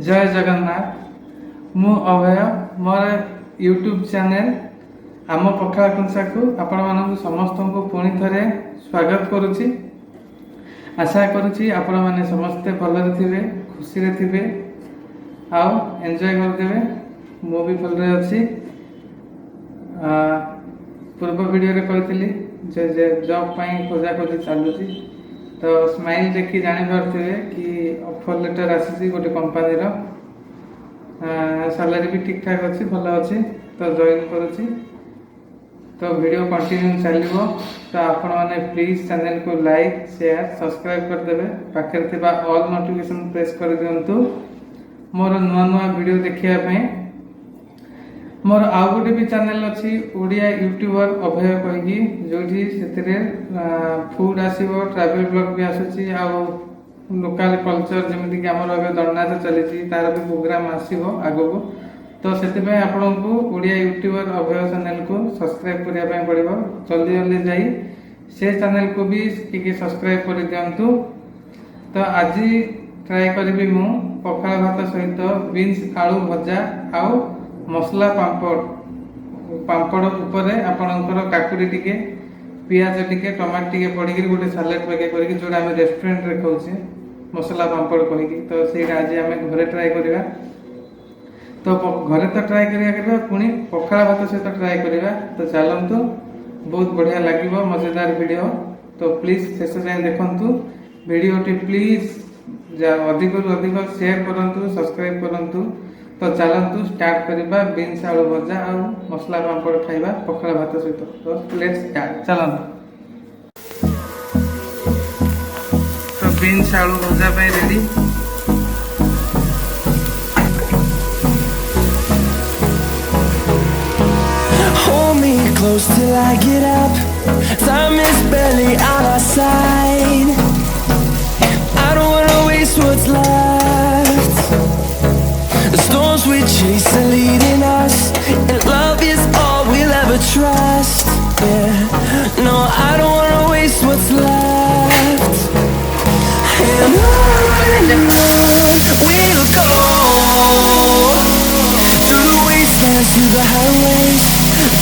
जय जगन्नाथ मु अभय मोर YouTube channel आम पखाला कंसा को आपण मानक समस्त को पुणी थे स्वागत करुच्ची। आशा करुच्ची आपण मैंने समस्ते भलरे थे खुशी रे थे आउ एंजॉय करदे। मु भी भलरे अच्छी। पूर्व वीडियो रे कहती जे जॉब पाई खोजा खोजी चलुची तो स्माइल देखी जानी पारे कि ऑफर लेटर आसी गोटे कंपनी सैलरी भी ठीक ठाक अच्छी भल अच्छी तो जॉइन करुच्ची। तो वीडियो कंटिन्यू चलो तो आपण मैंने प्लीज चैनल को लाइक शेयर सब्सक्राइब करदे। पाखे थिबा ऑल नोटिफिकेशन प्रेस कर दिंतु मोर नुआ नुआ वीडियो देखिया। मोर आउ गोटे भी चैनल अच्छी ओडिया यूट्यूबर अभय कहीकि जो फूड आसो ट्रावेल ब्लॉग भी आसूसी लोकल कल्चर जमीक आमर दंडनाच चली तार भी प्रोग्राम आसो आगो तो से आपण को ओडिया यूट्यूबर अभय चैनल को सब्सक्राइब करने पड़ो। जल्दी जल्दी जाई से चैनल को भी टिके सब्सक्राइब कर दिंतु। तो आज ट्राए करी मु पखाला भात सहित बीन्स आलू भजा आउ मसला पापड़ उपरे आपणकर काकुड़ी टिके पियाज टिके टमाटो टिके पड़ी गोटे सालाड पैक करके जोड़ा आम रेस्टोरेंट रे खाऊे मसला पापड़ कहीकि तो सहीटा आज आम घरे ट्राए करवा। तो घरे तो ट्राए करा पुणी पखाला भात सहित ट्राए करवा। तो चलतु बहुत बढ़िया लगे मजेदार वीडियो। तो प्लीज शेष जाए देखु वीडियोटी प्लीज अधिक अधिक शेयर करूँ सब्सक्राइब करूँ। तो चलतु स्टार्ट करवा बीन्स आलू भजा और मसला पापड़ खाइबा पखाला भात सहित। तो लेट्स स्टार्ट चलतु। तो बीन्स आलू भजा ready. Hold me close till I get up. Time is barely on our side. I don't wanna waste what's left. The storms we chase are leading us, and love is all we'll ever trust. Yeah, no, I don't wanna waste what's left. And on we'll go, through the wastelands, through the highways,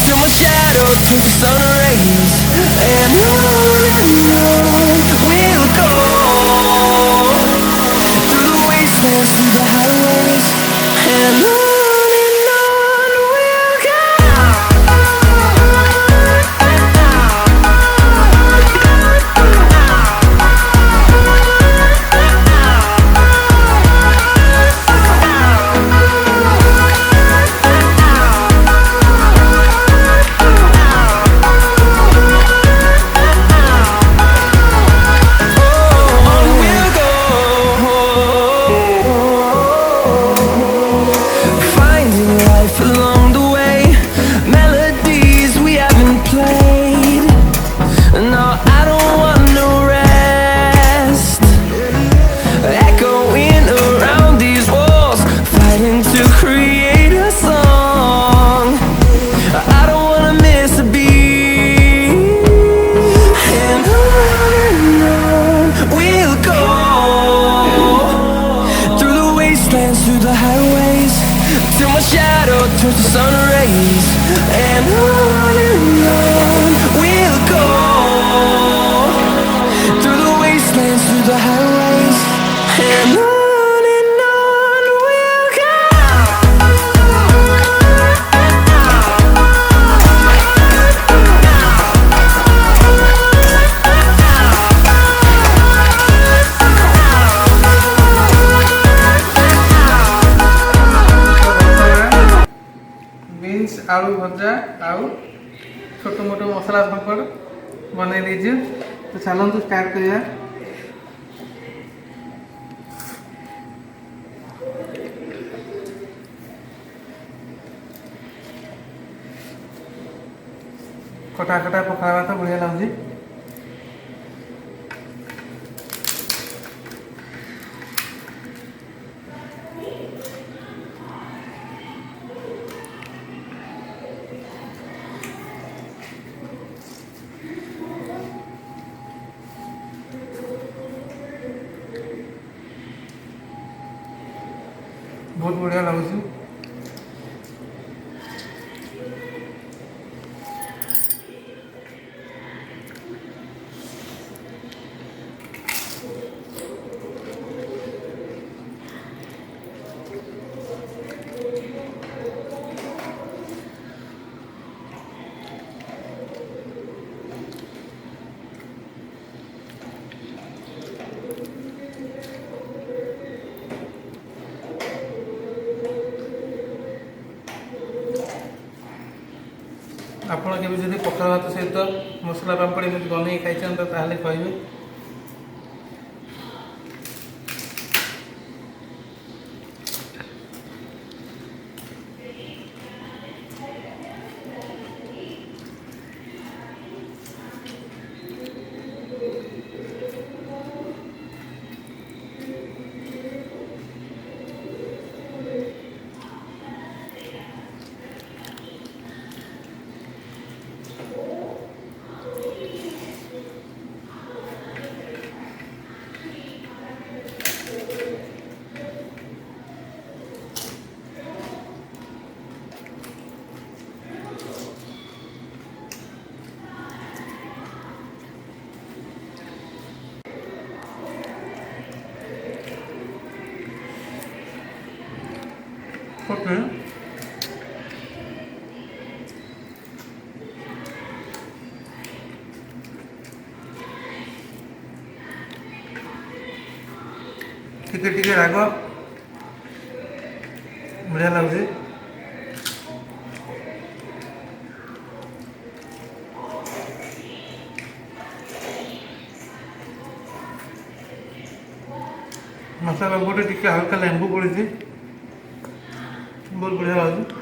till my shadow turns to sun rays. And on we'll go, through the wastelands, through the highways, and on we'll go. Through the highways, till my shadow turns to sun rays. And on we'll go, through the wastelands, through the highways, and on we'll go. आलू भजा आउ छोटो मोटो मसला पापड़ बन लीजिए। तो चलतु start करिया। खटा खटा पखाला भात बढ़िया लगुच। बहुत बढ़िया लगुच। ଆପଣ କେବେ ଯଦି ପଖାଳ ଭାତ ସହିତ ମସଲା ପାମ୍ପଡ଼ ଏମିତି ବନେଇକି ଖାଇଛନ୍ତି ତାହେଲେ କହିବେ। ओके टिके टिके राग बढ़िया लगुच। मसला पापड़ टिके हल्का लेंबू पड़ी बहुत बढ़िया लगे।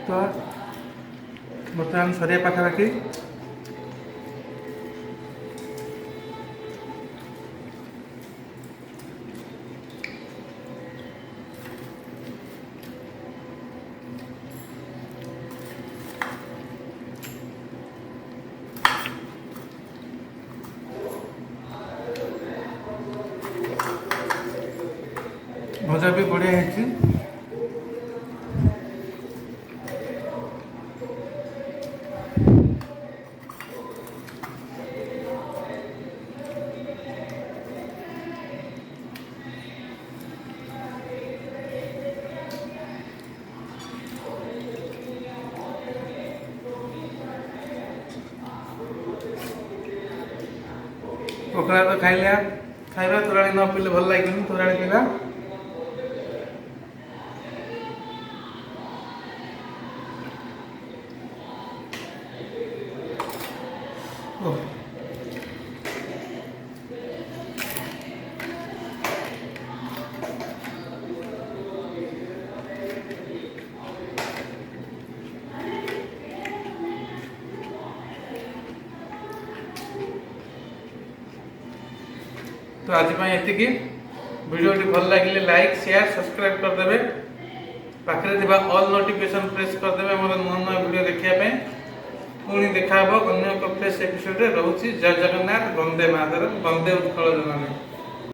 तो बर्तमान सरिया पाखापाखि भजा भी बढ़िया है। पकड़ा तो खाई लिया खाइबा तोराणी न पीले भल लगे तोराणी पीवा। तो आज ये वीडियो भल लगे लाइक शेयर सब्सक्राइब करदे पाखे थी ऑल नोटिफिकेशन प्रेस करदे मोर नुआ नुआ वीडियो देखापी पुणी देखा अन्य एक फ्रेश एपिसोड रोचे। जय जगन्नाथ वंदे मातरम वंदे उत्कल जननी।